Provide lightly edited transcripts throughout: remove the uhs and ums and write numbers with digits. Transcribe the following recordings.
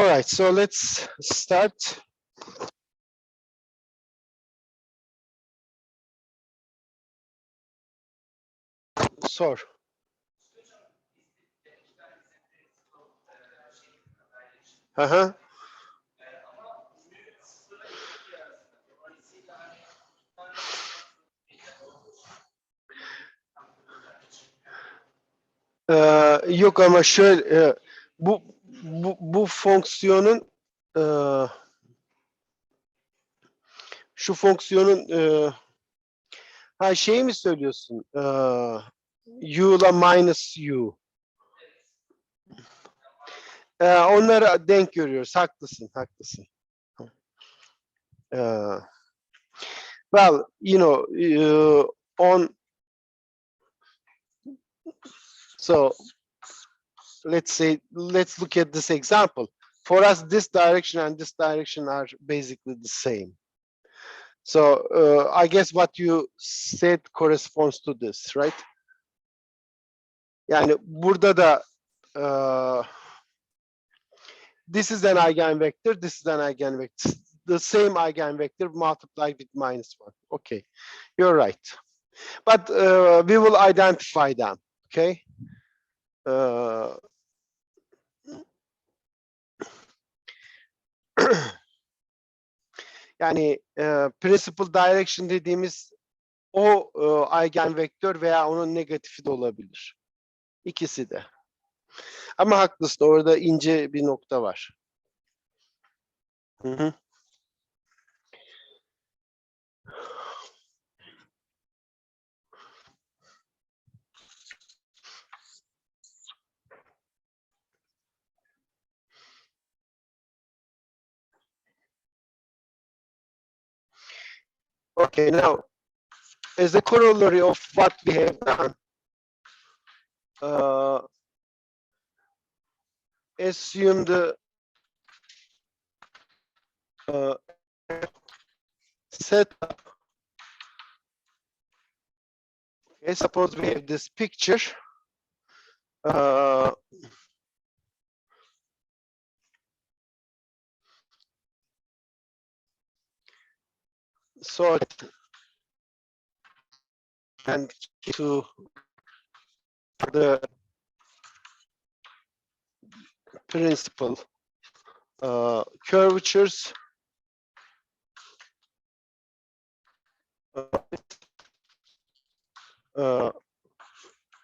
All right, so let's start. Sor. Uh-huh. Yok ama şöyle bu fonksiyonun şu fonksiyonun ha şey mi söylüyorsun? U'la minus U. Onları denk görüyoruz. Haklısın, haklısın. Well, you know, so let's look at this example. For us, this direction and this direction are basically the same. So I guess what you said corresponds to this, right? Yani burada da this is an eigenvector, this is an eigenvector. The same eigenvector multiplied with -1. Okay, you're right. But we will identify them, okay? Yani principal direction dediğimiz o eigenvektör veya onun negatifi de olabilir. İkisi de. Ama haklısın, orada ince bir nokta var. Hı hı. Okay, now, as a corollary of what we have done, assume the setup. Okay, suppose we have this picture. Sort and to the principal curvatures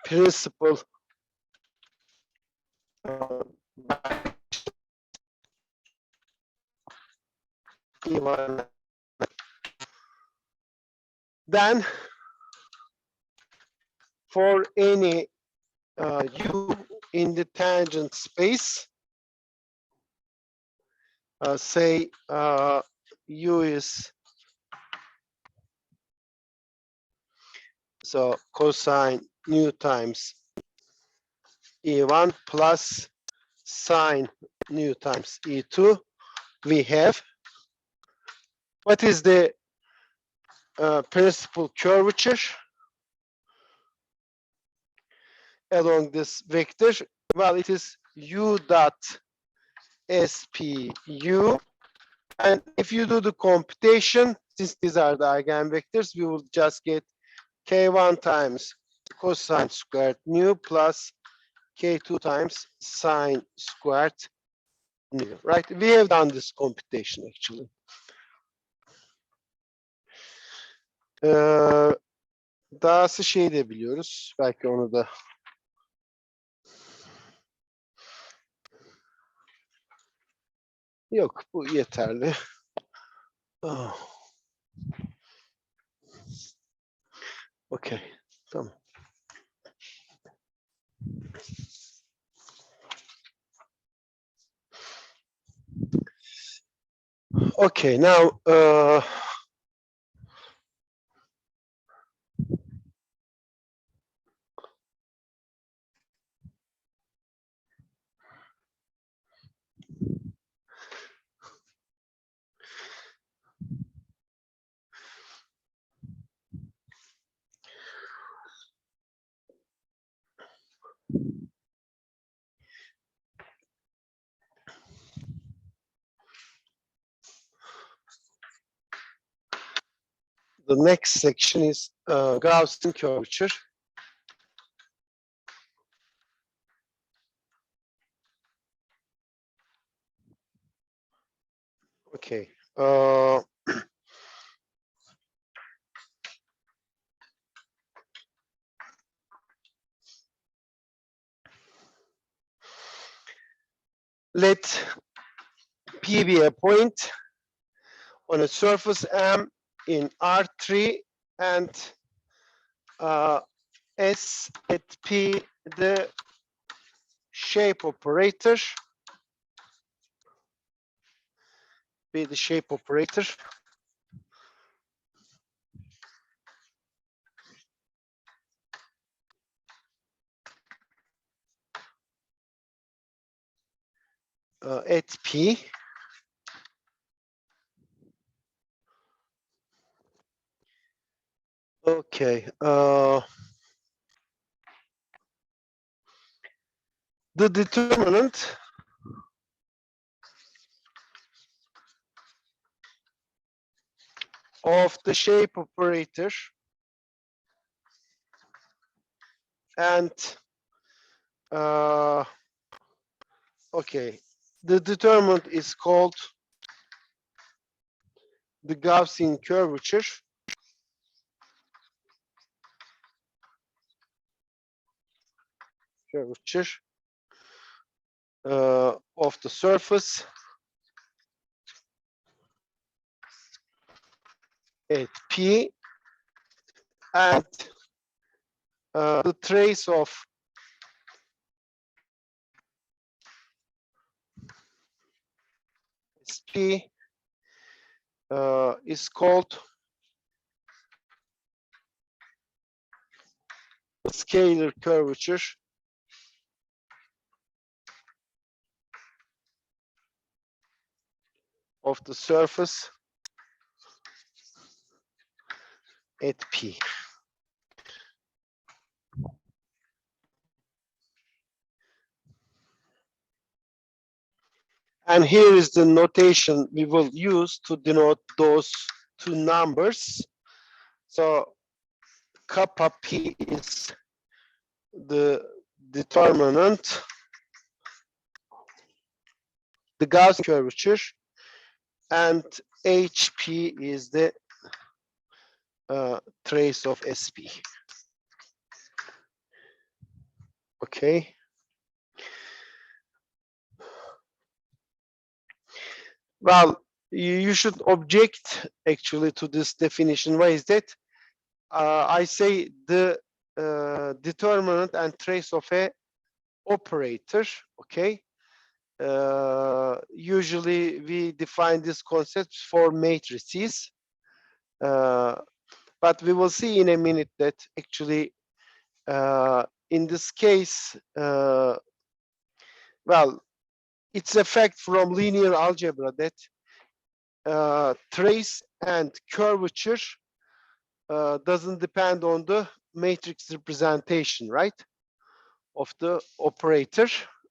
principal then for any U in the tangent space, say U is so cosine nu times E1 plus sine nu times E2, we have what is the principal curvature along this vector? Well, it is U dot SPU, and if you do the computation, since these are the eigenvectors, we will just get K1 times cosine squared nu plus K2 times sine squared nu, right? We have done this computation actually. Dahası şey de biliyoruz. Belki onu da yok, bu yeterli. Oh. Okay, tamam. Okay, now The next section is Gaussian curvature. Okay. Let P be a point on a surface M in R3 and S at P the shape operator, be the shape operator. At P. Okay. The determinant of the shape operator and okay, the determinant is called the Gaussian curvature. Curvature of the surface at P, and the trace of SP is called the scalar curvature of the surface at P. And here is the notation we will use to denote those two numbers. So kappa P is the determinant, the Gaussian curvature, and HP is the trace of SP. Okay. Well, you should object actually to this definition. Why is that? I say the determinant and trace of a operator. Okay. Usually we define this concept for matrices, but we will see in a minute that actually in this case, well, it's a fact from linear algebra that trace and curvature doesn't depend on the matrix representation, right, of the operator.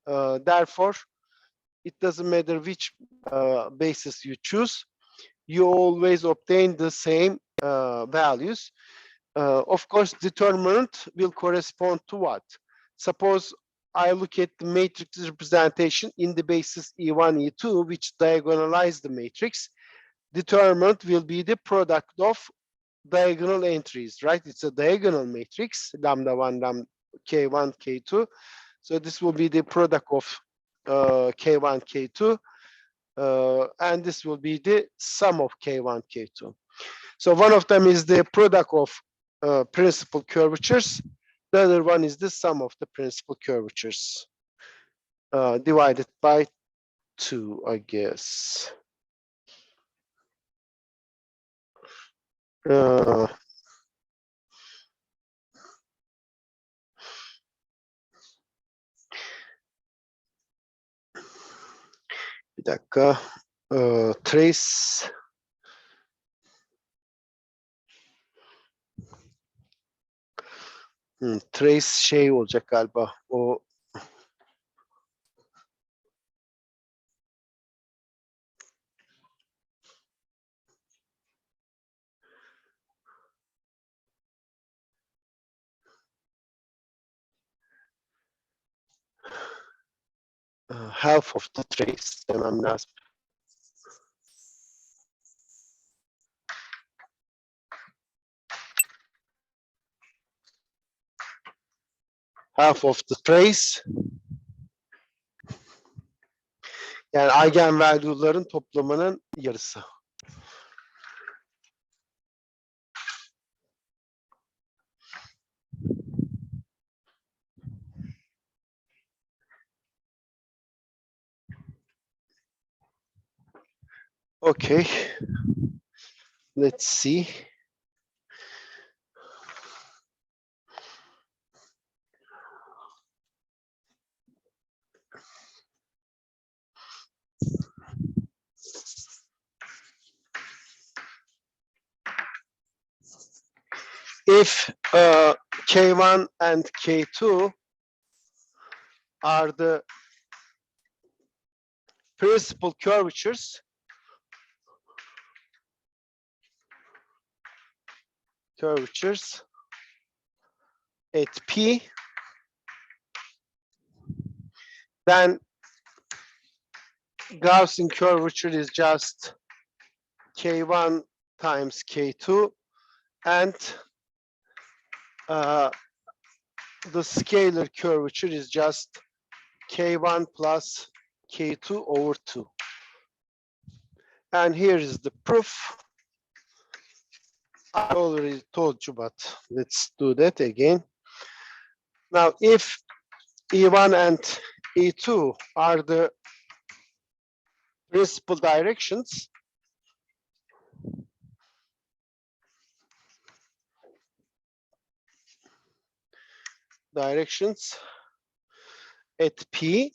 Therefore, it doesn't matter which basis you choose, you always obtain the same values. Of course, determinant will correspond to what? Suppose I look at the matrix representation in the basis E1, E2, which diagonalize the matrix. Determinant will be the product of diagonal entries, right? It's a diagonal matrix, lambda 1, lambda K1, K2. So this will be the product of K1, K2. And this will be the sum of K1, K2. So one of them is the product of principal curvatures. The other one is the sum of the principal curvatures divided by 2, I guess. Bir dakika. Trace. Trace şey olacak galiba. O half of the trace demem lazım. Half of the trace, yani eigenvalue'ların toplamının yarısı. Okay, let's see. If K1 and K2 are the principal curvatures, at P, then Gaussian curvature is just K1 times K2, and the scalar curvature is just K1 plus K2 over 2. And here is the proof. I already told you, but let's do that again. Now, if E1 and E2 are the principal directions, at P,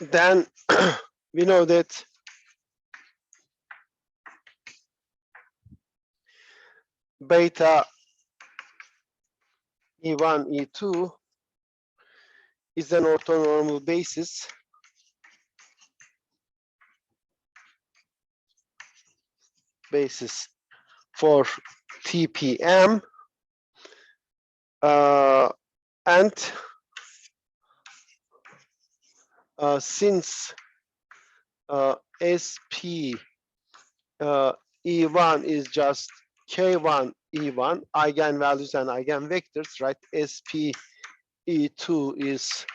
then we know that beta E1, E2 is an orthonormal basis for TPM, and since SP E1 is just K1 E1, eigenvalues and eigenvectors, right? SP E2 is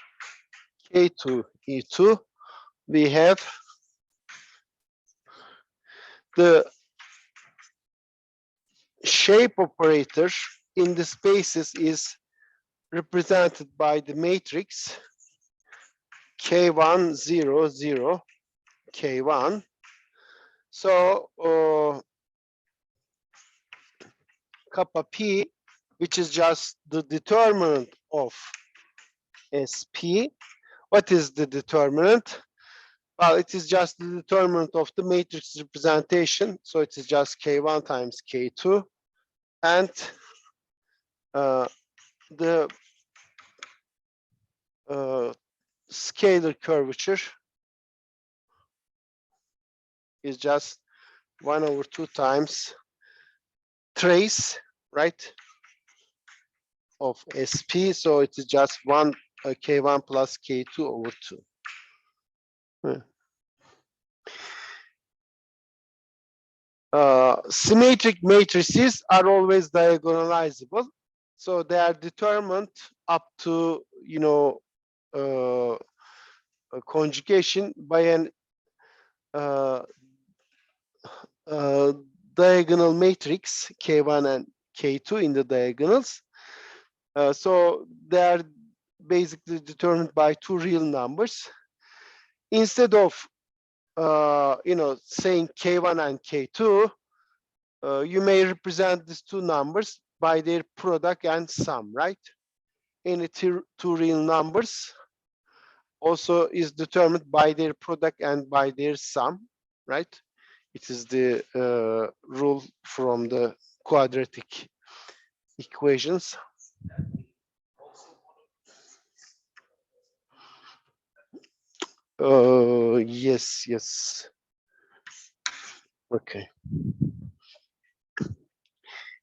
K2 E2. We have the shape operator in the spaces is represented by the matrix K1, 0, 0, K1. So kappa P, which is just the determinant of SP. What is the determinant? Well, it is just the determinant of the matrix representation. So it is just K1 times K2. And the scalar curvature is just 1 over 2 times trace, right, of SP. So it is just K1 plus K2 over 2. Symmetric matrices are always diagonalizable. So they are determined up to, a conjugation by an diagonal matrix K1 and K2 in the diagonals. So they are basically determined by two real numbers. Instead of saying K1 and K2, you may represent these two numbers by their product and sum, right? Any two real numbers also is determined by their product and by their sum, right? It is the rule from the quadratic equations. Yes. Okay.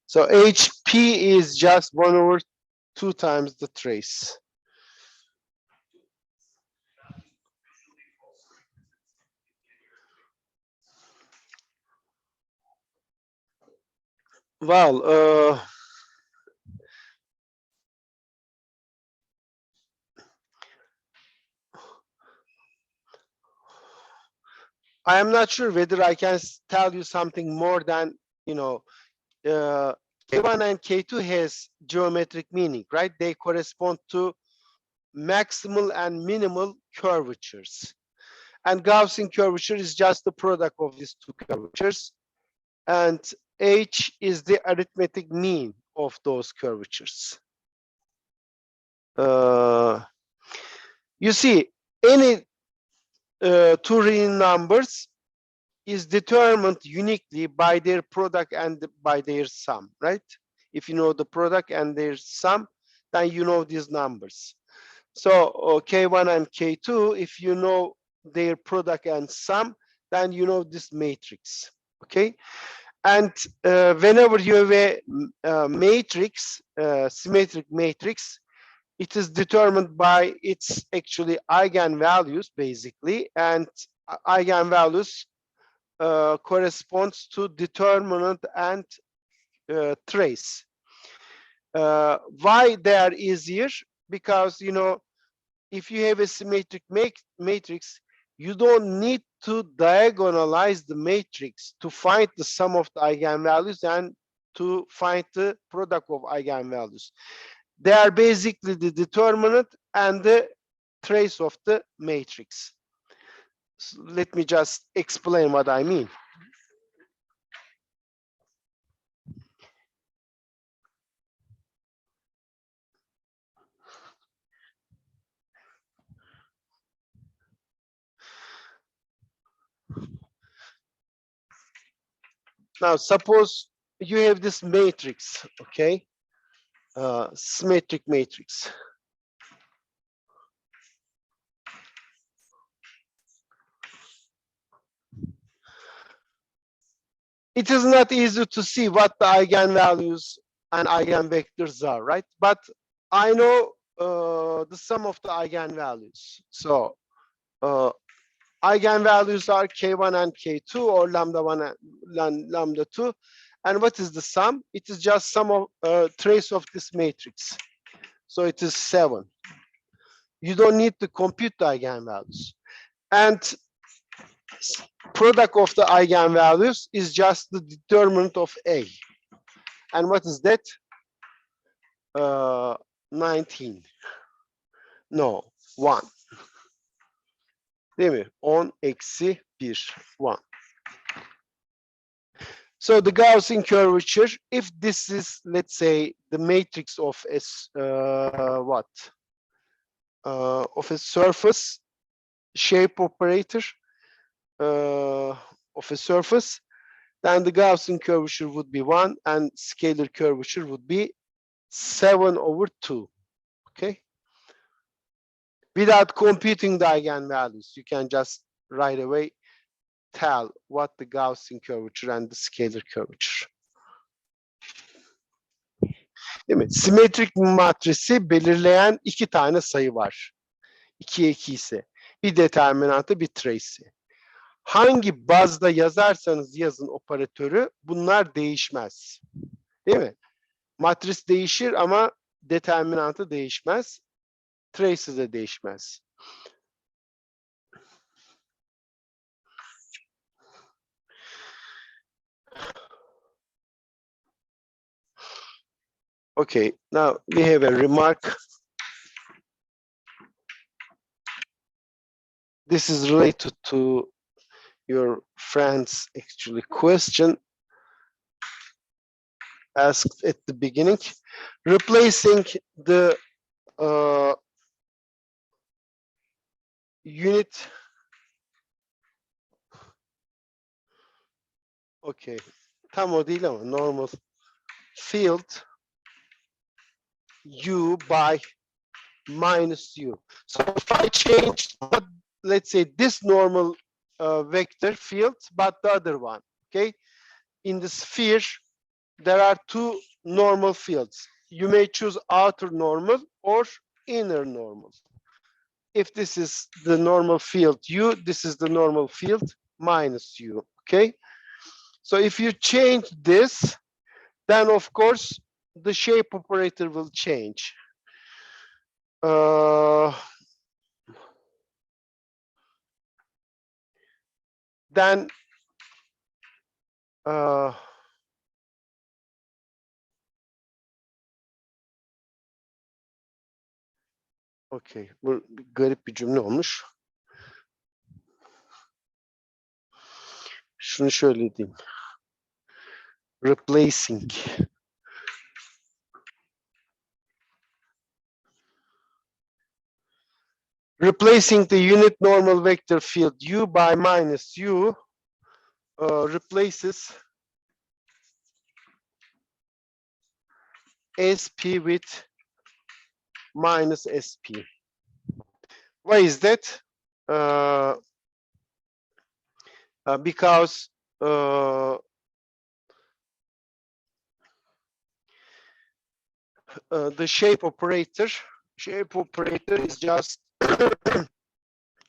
So HP is just 1/2 times the trace. Well, I am not sure whether I can tell you something more than, you know, K1 and K2 has geometric meaning, right? They correspond to maximal and minimal curvatures. And Gaussian curvature is just the product of these two curvatures. And H is the arithmetic mean of those curvatures. You see, any two real numbers is determined uniquely by their product and by their sum, right? If you know the product and their sum, then you know these numbers. So K1 and K2, if you know their product and sum, then you know this matrix, okay? And whenever you have a matrix, symmetric matrix, it is determined by its actually eigenvalues, basically, and eigenvalues corresponds to determinant and trace. Why they are easier? Because, you know, if you have a symmetric matrix, you don't need to diagonalize the matrix to find the sum of the eigenvalues and to find the product of eigenvalues. They are basically the determinant and the trace of the matrix. So let me just explain what I mean. Now, suppose you have this matrix, okay? Symmetric matrix. It is not easy to see what the eigenvalues and eigenvectors are, right? But I know the sum of the eigenvalues. So eigenvalues are K1 and K2, or lambda 1 and lambda 2. And what is the sum? It is just sum of trace of this matrix. So it is 7. You don't need to compute the eigenvalues. And product of the eigenvalues is just the determinant of A. And what is that? 19. No, 1. Değil mi? 10 eksi 1, 1. So the Gaussian curvature, if this is, let's say, the matrix of a of a surface shape operator of a surface, then the Gaussian curvature would be 1 and scalar curvature would be 7/2. Okay? Without computing the eigenvalues, you can just right away tell what the Gaussian curvature and the scalar curvature. Değil mi? Simetrik matrisi belirleyen 2 tane sayı var. 2'ye 2 ise. Bir determinantı, bir trace'i. Hangi bazda yazarsanız yazın operatörü, bunlar değişmez. Değil mi? Matris değişir ama determinantı değişmez. Trace'i de değişmez. Okay, now we have a remark. This is related to your friend's actually question asked at the beginning. Replacing the unit. Okay, tam o değil ama normal field u by minus u. So if I change, let's say, this normal vector field, but the other one, Okay, in the sphere, there are two normal fields. You may choose outer normal or inner normal. If this is the normal field U, this is the normal field minus U. Okay, so if you change this, then of course the shape operator will change. Then okay, bu garip bir cümle olmuş. Şunu şöyle diyeyim. Replacing. Replacing the unit normal vector field U by minus U replaces SP with minus SP. Why is that? Because the shape operator is just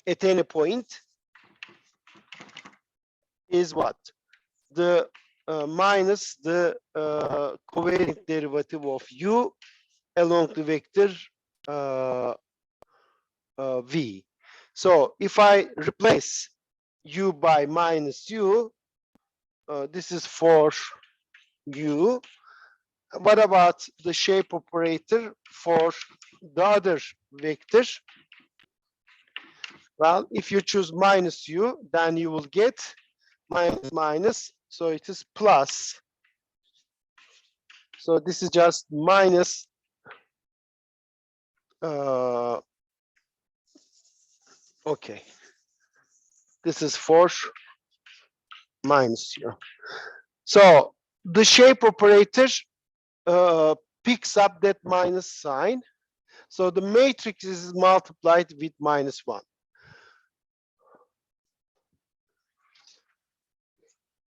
at any point is what? The minus the covariant derivative of U along the vector V. So if I replace U by minus U, this is for U. What about the shape operator for the other vector? Well, if you choose minus U, then you will get minus minus, so it is plus. So this is just minus okay. This is for minus U. So the shape operator picks up that minus sign. So the matrix is multiplied with minus 1.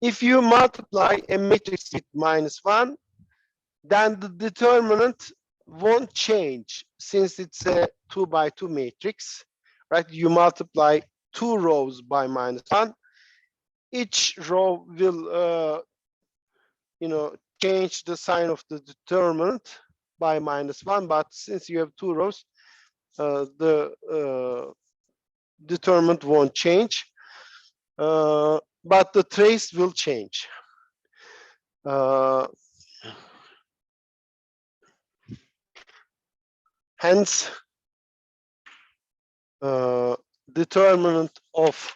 If you multiply a matrix with minus 1, then the determinant won't change since it's a 2 by 2 matrix, right? You multiply 2 rows by minus 1. Each row will, change the sign of the determinant by minus 1, but since you have 2 rows, the determinant won't change, but the trace will change. Hence, determinant of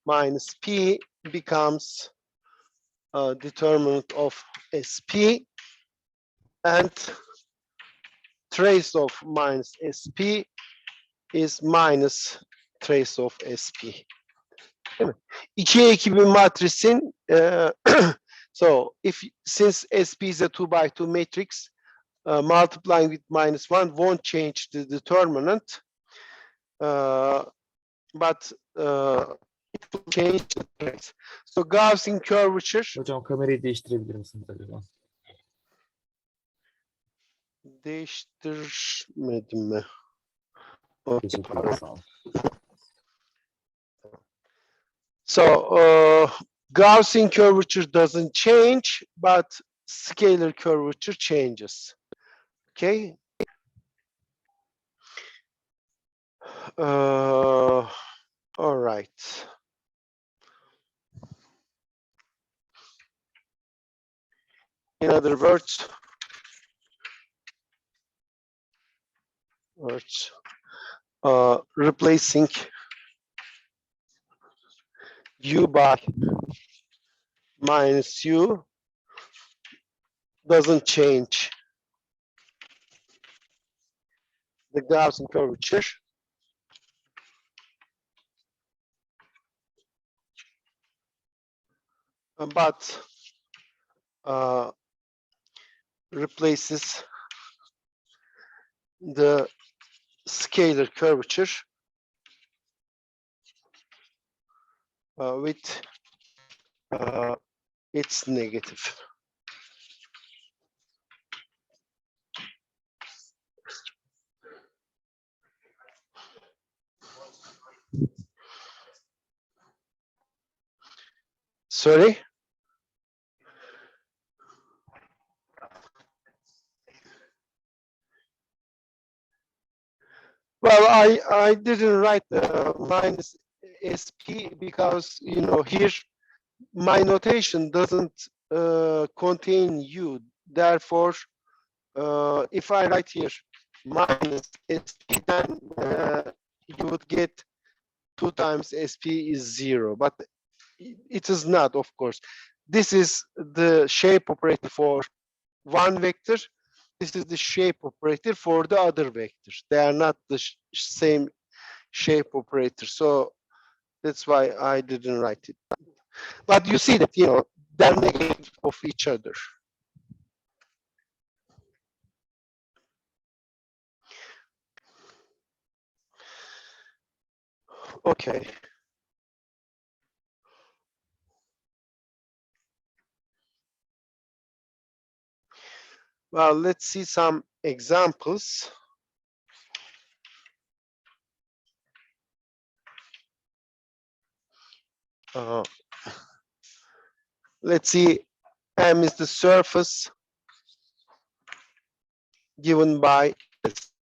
minus P becomes determinant of SP, and trace of minus SP is minus trace of SP. Değil mi? 2'ye 2 bir matrisin so since SP is a 2 by 2 matrix, multiplying with minus 1 won't change the determinant, but it will change the trace. So Gaussian curvature. Hocam kamerayı değiştirebilir misiniz acaba? Değiştirmedim mi? Teşekkürler, sağ olun. So Gaussian curvature doesn't change, but scalar curvature changes. Okay. All right. In other words, replacing U by minus U doesn't change the Gaussian curvature. But replaces the scalar curvature with it's negative. Sorry? Well, I didn't write minus SP because, you know, here my notation doesn't contain U. Therefore, if I write here minus SP, then you would get 2 times SP is 0, but it is not, of course. This is the shape operator for one vector. This is the shape operator for the other vectors. They are not the same shape operator. So that's why I didn't write it. But you see that, you know, they're negative of each other. Okay. Well, let's see some examples. Let's see, M is the surface given by this.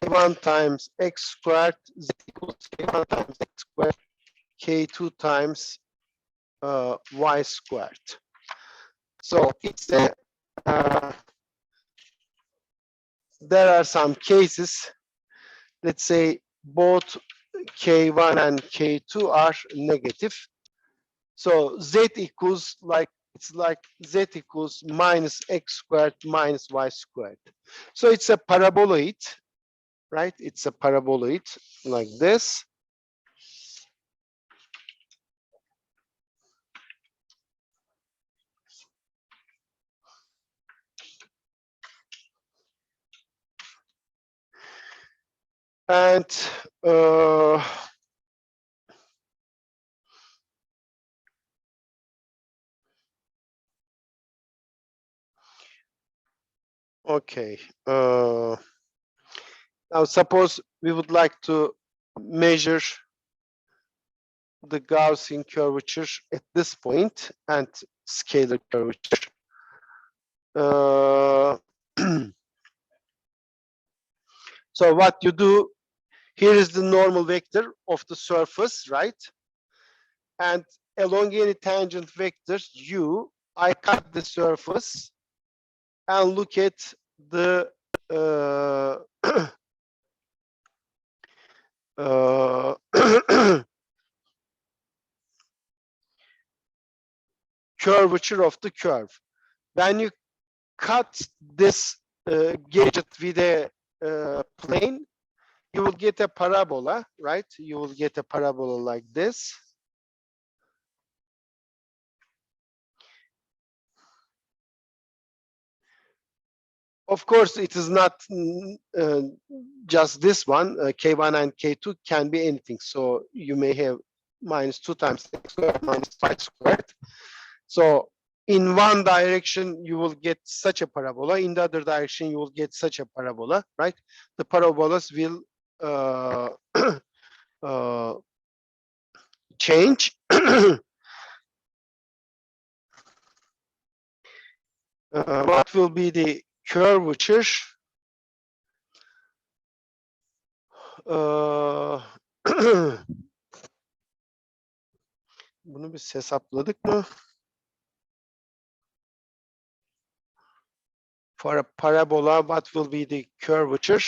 K1 times x squared z equals K1 times x squared, K2 times y squared. So it's a, there are some cases, let's say both K1 and K2 are negative. So Z equals like, it's like Z equals minus x squared minus y squared. So it's a paraboloid, right? It's a paraboloid like this. And okay. Now suppose we would like to measure the Gaussian curvature at this point and scalar curvature. So what you do, here is the normal vector of the surface, right? And along any tangent vector u, I cut the surface and look at the curvature of the curve. When you cut this gadget with a plane, you will get a parabola, right? You will get a parabola like this. Of course, it is not just this one. K1 and K2 can be anything. So you may have minus 2 times x squared minus 5 squared. So in one direction, you will get such a parabola. In the other direction, you will get such a parabola, right? The parabolas will change. What will be the curvature? Bunu biz hesapladık mı? For a parabola, what will be the curvature?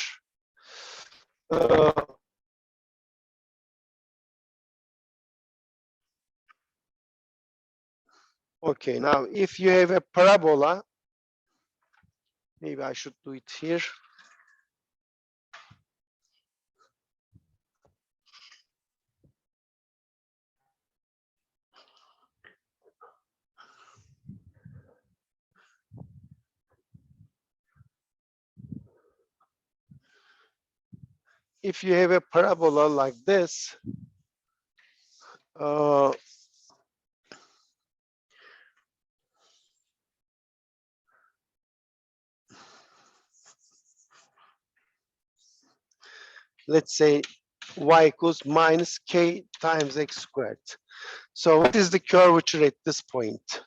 Okay, now if you have a parabola, maybe I should do it here. If you have a parabola like this, let's say y equals minus k times x squared. So what is the curvature at this point?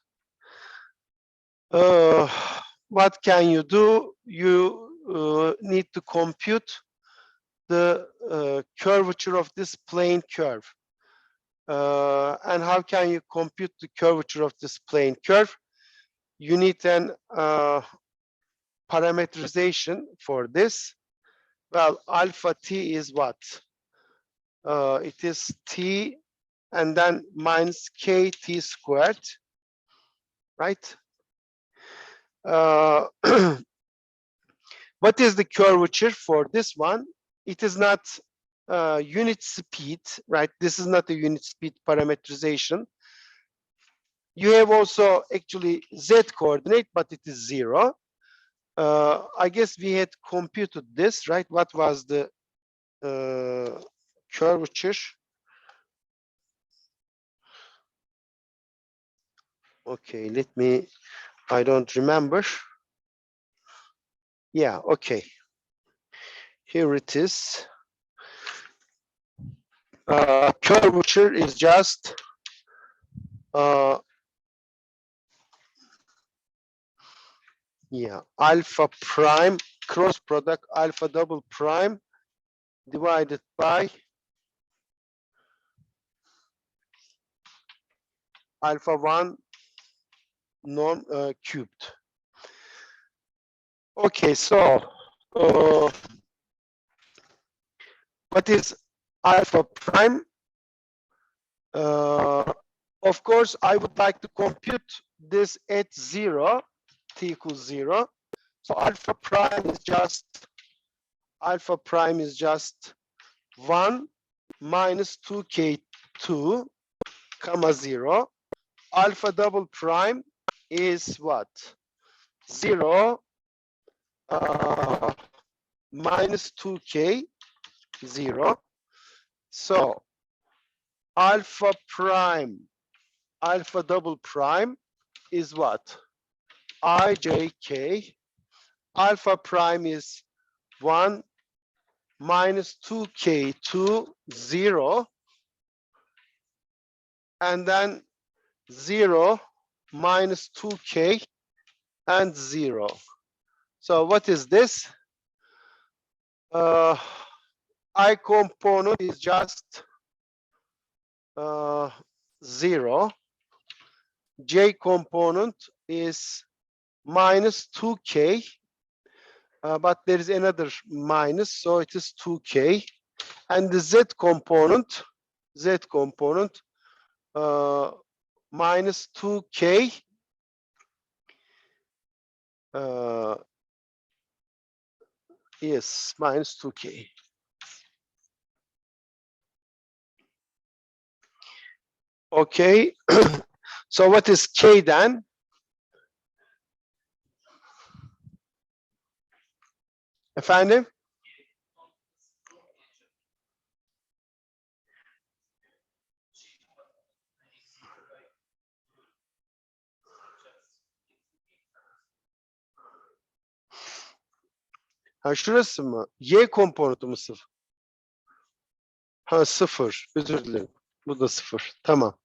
What can you do? You need to compute the curvature of this plane curve. And how can you compute the curvature of this plane curve? You need an parameterization for this. Well, alpha t is what? It is t and then minus kt squared, right? What is the curvature for this one? It is not unit speed, right? This is not a unit speed parameterization. You have also actually z coordinate, but it is 0. I guess we had computed this, right? What was the curvature? Okay, let me, I don't remember. Yeah, okay. Here it is. Curvature is just yeah, alpha prime cross product alpha double prime divided by alpha 1 norm cubed. Okay, so what is alpha prime? Of course, I would like to compute this at 0, t equals 0. So alpha prime is just 1 minus 2k2 comma 0. Alpha double prime is what? 0 minus 2k 0. So alpha prime, alpha double prime is what? ijk. Alpha prime is 1 minus 2k2 0 and then 0 minus 2k and 0. So what is this? I component is just 0. J component is minus 2k, but there is another minus, so it is 2k. And the z component minus 2k yes, minus 2k. Okay, so what is k then? Efendim? Ha şurası mı? Y komponenti mi 0? Ha 0. Özür dilerim. Bu da 0. Tamam.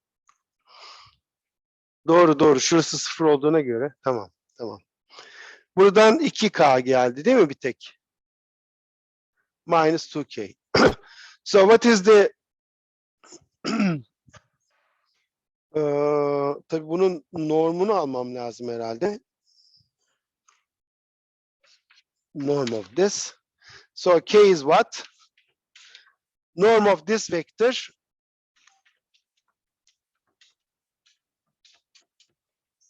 Doğru doğru. Şurası 0 olduğuna göre. Tamam. Tamam. Buradan 2k geldi değil mi bir tek? Minus 2k. So what is the tabii bunun normunu almam lazım herhalde. Norm of this. So k is what? Norm of this vector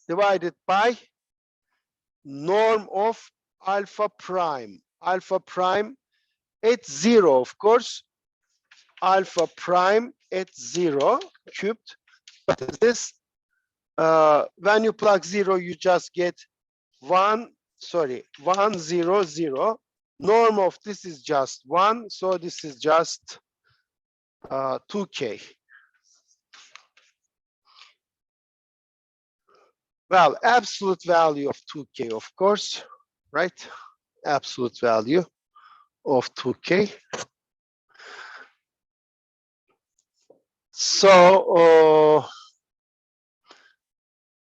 divided by norm of alpha prime. Alpha prime at 0, of course. Alpha prime at 0 cubed. What is this? When you plug 0, you just get 1, 0, 0. Norm of this is just 1, so this is just 2k. Well, absolute value of 2k, of course, right? Absolute value of 2k. So,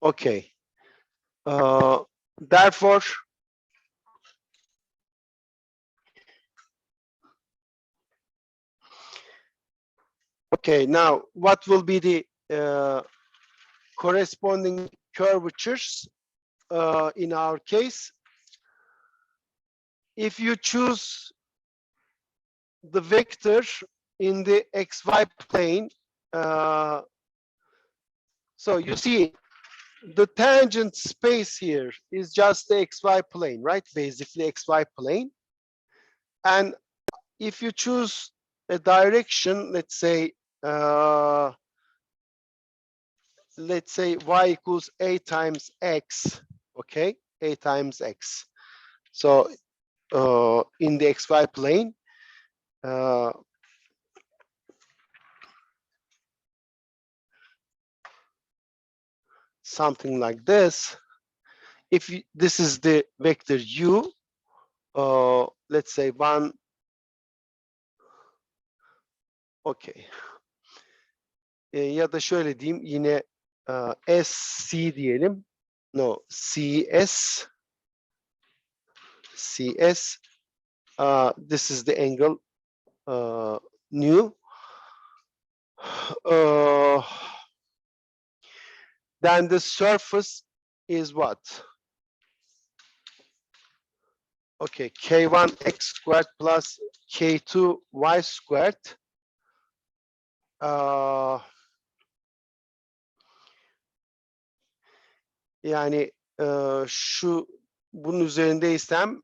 okay. Therefore, okay, now what will be the corresponding curvatures in our case? If you choose the vector in the xy plane, so you see the tangent space here is just the xy plane, right? Basically xy plane. And if you choose a direction, let's say y equals a times x, okay? A times x. So in the xy plane, something like this. If you, this is the vector u, let's say one, okay. Ya da şöyle diyeyim, yine SC diyelim. No, CS. CS. This is the angle nu. Then the surface is what? Okay, k1 x squared plus k2 y squared. Yani şu bunun üzerindeysem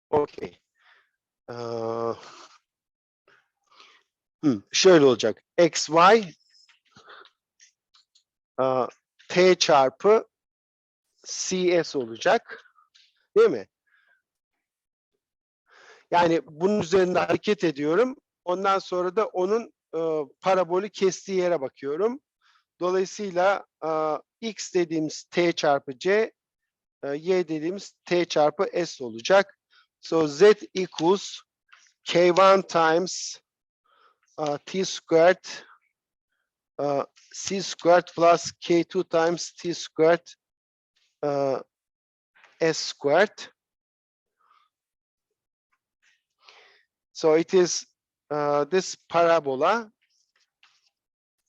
okay. Şöyle olacak. XY T çarpı CS olacak. Değil mi? Yani bunun üzerinde hareket ediyorum. Ondan sonra da onun parabolü kestiği yere bakıyorum. Dolayısıyla X dediğimiz T çarpı C, Y dediğimiz T çarpı S olacak. So Z equals K1 times T squared C squared plus K2 times T squared S squared. So it is this parabola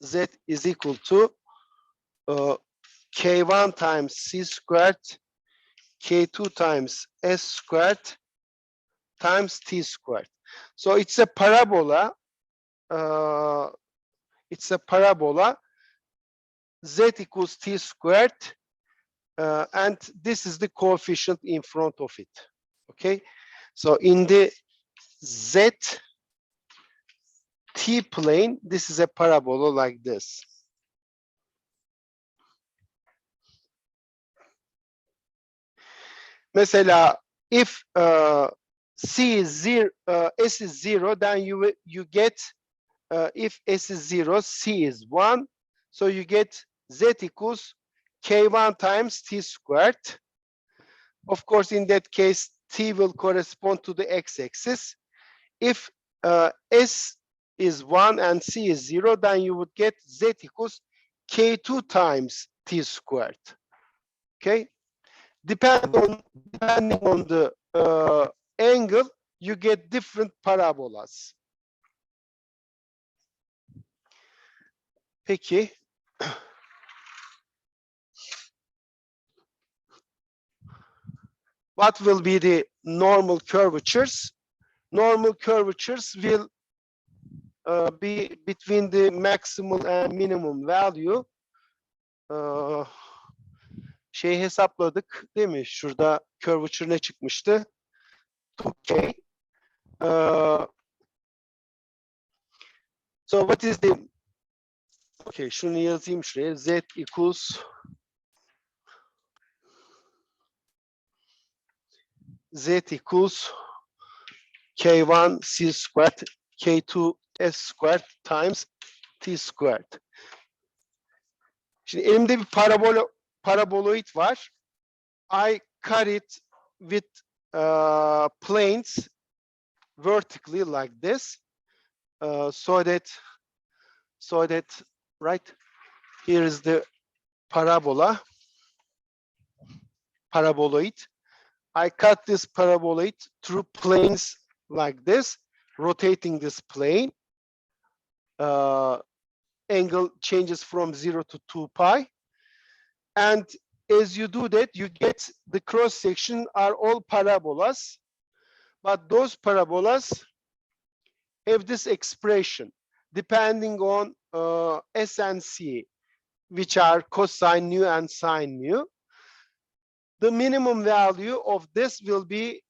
Z is equal to K1 times C squared K2 times S squared times T squared. So it's a parabola. Z equals T squared, and this is the coefficient in front of it. Okay, so in the Z T plane, this is a parabola like this. Mesela if C is 0, S is 0, then you get if S is 0, C is 1, so you get Z equals K1 times T squared. Of course, in that case, T will correspond to the x-axis. If S is 1 and C is 0, then you would get Z equals K2 times T squared. Okay? Depending on the angle, you get different parabolas. Peki. What will be the normal curvatures? Normal curvatures will be between the maximal and minimum value. Şey hesapladık değil mi? Şurada curvature ne çıkmıştı? 2K. So what is the, okay, şunu yazayım şuraya. Z equals K1 C squared K2 S squared times T squared. Şimdi elimde bir parabol paraboloid var. I cut it with planes vertically like this, so that right here is the paraboloid. I cut this paraboloid through planes like this, rotating this plane. Angle changes from 0 to 2 pi. And as you do that, you get the cross section are all parabolas. But those parabolas have this expression depending on S and C, which are cosine nu and sine nu. The minimum value of this will be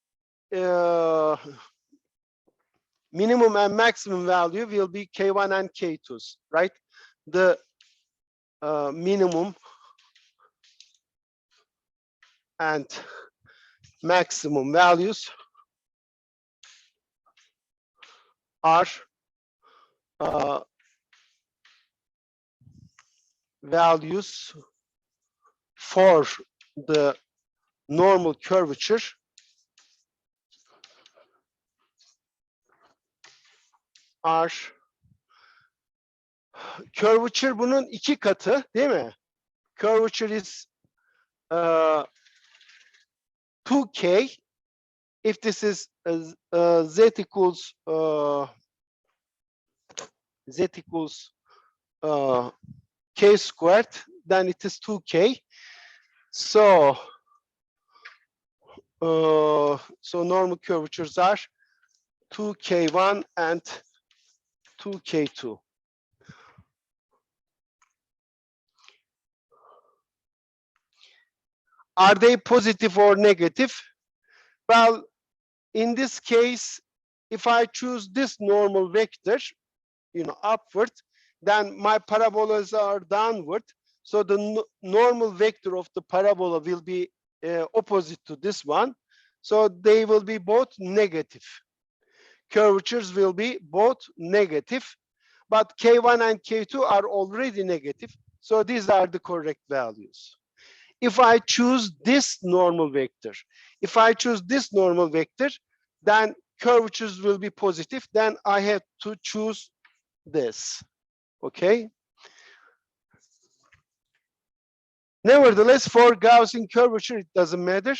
minimum and maximum value will be K1 and K2s, right? The minimum and maximum values are values for the normal curvature are curvature bunun 2 katı değil mi? Curvature is 2k. If this is z equals k squared, then it is 2k. So normal curvatures are 2k1 and 2k2. Are they positive or negative? Well, in this case, if I choose this normal vector, upward, then my parabolas are downward. So the normal vector of the parabola will be opposite to this one. So they will be both negative. Curvatures will be both negative, but K1 and K2 are already negative. So these are the correct values. If I choose this normal vector, then curvatures will be positive. Then I have to choose this. Okay. Nevertheless, for Gaussian curvature, it doesn't matter.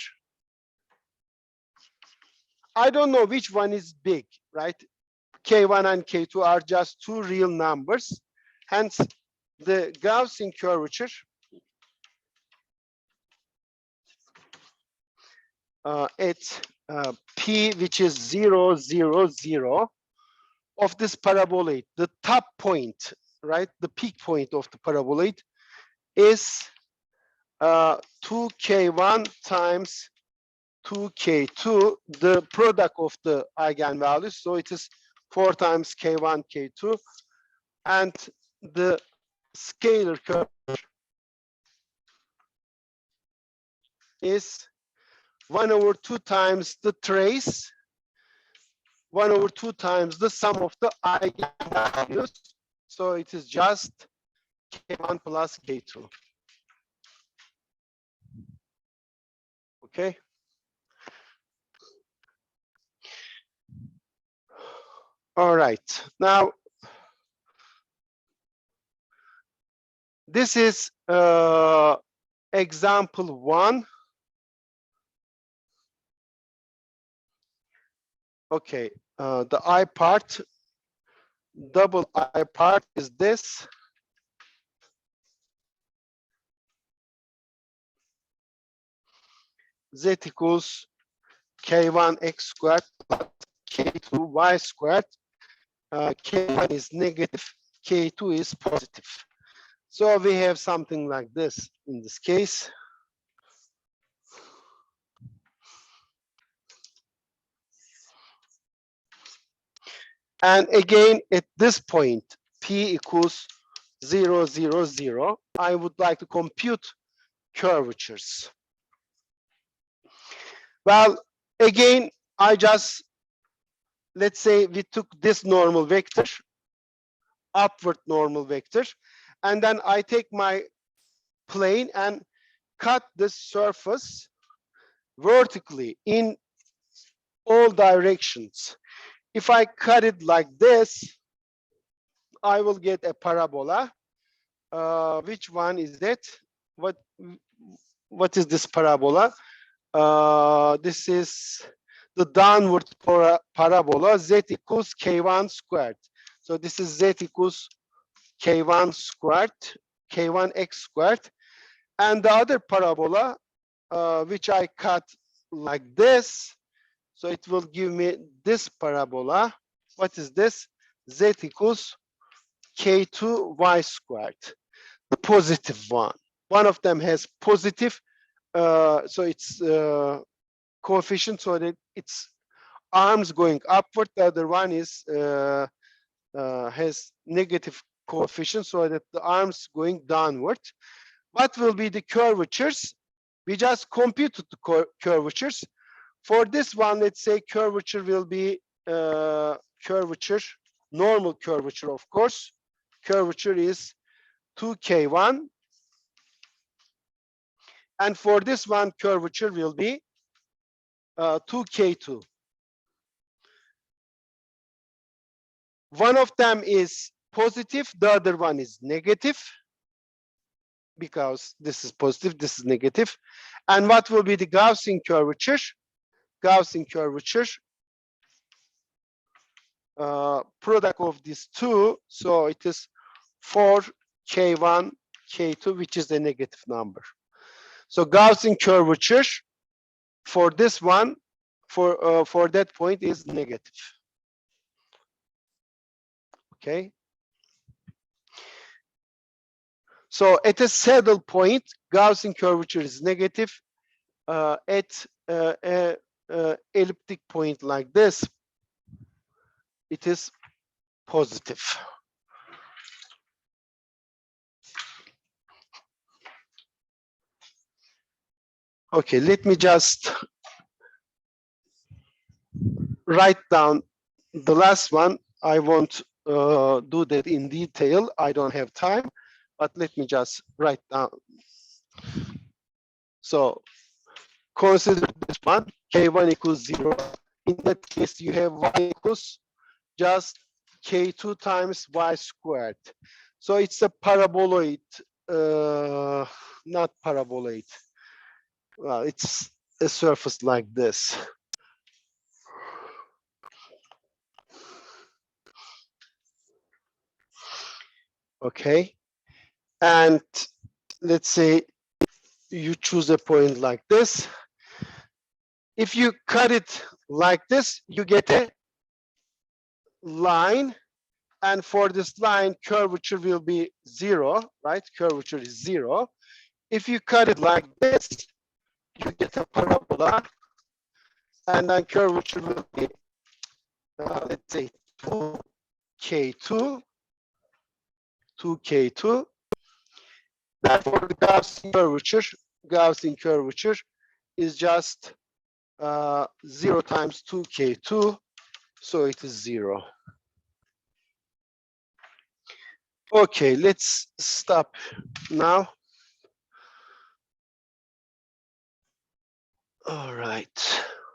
I don't know which one is big, right? K1 and K2 are just two real numbers. Hence, the Gaussian curvature at P, which is 0, 0, 0 of this paraboloid, the top point, right? The peak point of the paraboloid is 2k1 times 2k2, the product of the eigenvalues. So it is 4 times k1, k2, and the scalar curve is 1/2 times the trace, 1/2 times the sum of the eigenvalues. So it is just k1 plus k2. Okay. All right. Now, this is example 1. Okay, the I part, double I part is this. Z equals k1 x squared plus k2 y squared. K1 is negative, k2 is positive. So we have something like this in this case. And again, at this point, P equals 0, 0, 0, I would like to compute curvatures. Well, again, let's say we took this normal vector, upward normal vector, and then I take my plane and cut this surface vertically in all directions. If I cut it like this, I will get a parabola. Which one is that? What is this parabola? This is the downward parabola, z equals k1 squared. So this is z equals k1 squared, k1x squared. And the other parabola, which I cut like this, so it will give me this parabola. What is this? Z equals k2y squared, the positive one. One of them has positive, so it's coefficient, so that its arms going upward. The other one is has negative coefficient, so that the arms going downward. What will be the curvatures? We just computed the curvatures. For this one, let's say curvature will be curvature, normal curvature, of course. Curvature is 2k1. And for this one, curvature will be 2k2. One of them is positive, the other one is negative, because this is positive, this is negative. And what will be the Gaussian curvature? Gaussian curvature, product of these two, so it is 4k1, k2, which is a negative number. So Gaussian curvature for this one, for that point is negative. Okay. So at a saddle point, Gaussian curvature is negative. At a elliptic point like this, it is positive. Okay, let me just write down the last one. I won't do that in detail. I don't have time, but let me just write down. So consider this one, k1 equals 0. In that case, you have y equals just k2 times y squared. So it's a paraboloid, not paraboloid. Well, it's a surface like this. Okay, and let's say you choose a point like this. If you cut it like this, you get a line, and for this line, curvature will be 0, right? Curvature is 0. If you cut it like this, you get a parabola, and then curvature will be, let's say, 2k2, 2k2. Therefore, the Gaussian curvature is just 0 times 2k2, so it is 0. Okay, let's stop now. All right.